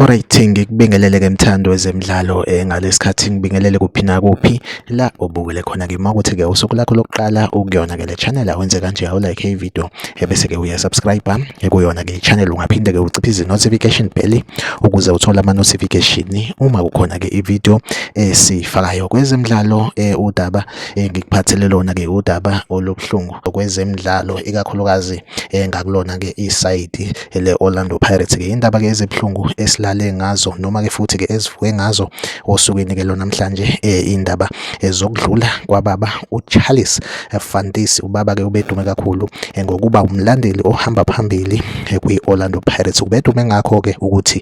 Alright, ngikubingelele ke mthando wezemidlalo ngalesikhathi ngibingelele kuphi nakuphi la obukele khona ke mawukuthi ke usuku lakho lokuqala ukuyona ke le channel awenze kanje awulike ivideo bese ke uya subscribe kuyona ke i-channel ungaphinde ke uciphize notification bell ukuze uthole ama notification uma kukhona ke ivideo esifakayo kwezemidlalo udaba ngikuphathele lona ke udaba olubuhlungu kwezemidlalo ikakhulukazi ngakulona ke iside le Orlando Pirates ke indaba ke ezebhlungu esilale ngazo noma ke futhi ke ezivuke ngazo osukwini ke lo namhlanje indaba ezokudlula kwababa uCharles Fantisi. Ubaba ke ubedume kakhulu ngokuba umlandeli ohamba phambili kwi-Orlando Pirates. Ubedume ngakho ke ukuthi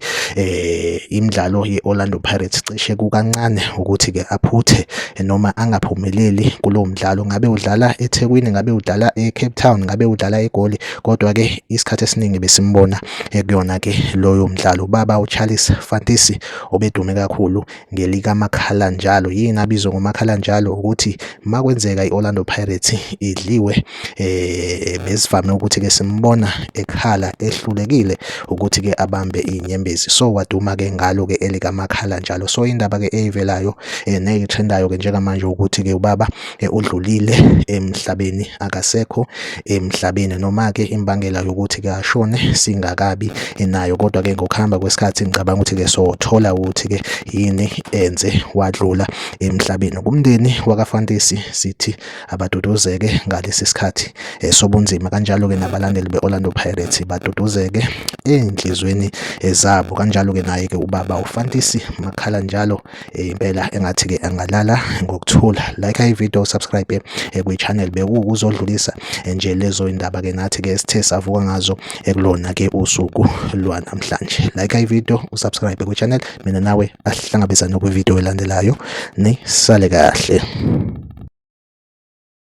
imidlalo ye-Orlando Pirates cishe kukancane ukuthi ke aphuthe noma angaphumeleli kulowo mdlalo, ngabe udlala eThekwini, ngabe udlala eCape Town, ngabe udlala eGoli, kodwa ke isikhathi esiningi besimbona kuyona ke loyo mdlalo. Ubaba uCharles Fantisi obedume kakhulu ngelika makhala njalo, yini abizwa ngomakhala njalo ukuthi makwenzeka iOrlando Pirates idliwe besivame ukuthi ke simbona ekhala ehlulekile ukuthi ke abambe inyembezi, so waduma ke ngalo ke elika makhala njalo. So indaba ke eyivelayo neyitrendayo ke njengamanje ukuthi ke ubaba udlulile emhlabeni, akasekho emhlabeni, noma ke imbangela yokuthi ke ashone singakabi nayo, kodwa ke ngokuhamba kwesikhathi ngicabanga ukuthi ke sothola ukuthi ke yini enze wadlula emhlabeni. Kumndeni wakaFantisi sithi abaduduzeke ngalesi sikhathi sobunzima, kanjalo ke nabalandeli beOrlando Pirates baduduzeke enhlizweni zabo, kanjalo ke naye ke ubaba uFantisi makhala njalo impela engathi ke angalala ngokuthula. Like ivideo, subscribe kwi-channel bekuzodlulisa nje lezo indaba ke nathi ke sithe savuka ngazo ekulona ke usuku lwanamhlanje. Like ivideo, usubscribe kwi-channel, mina nawe asihlangabezane kwivideo elandelayo. Nisale kahle.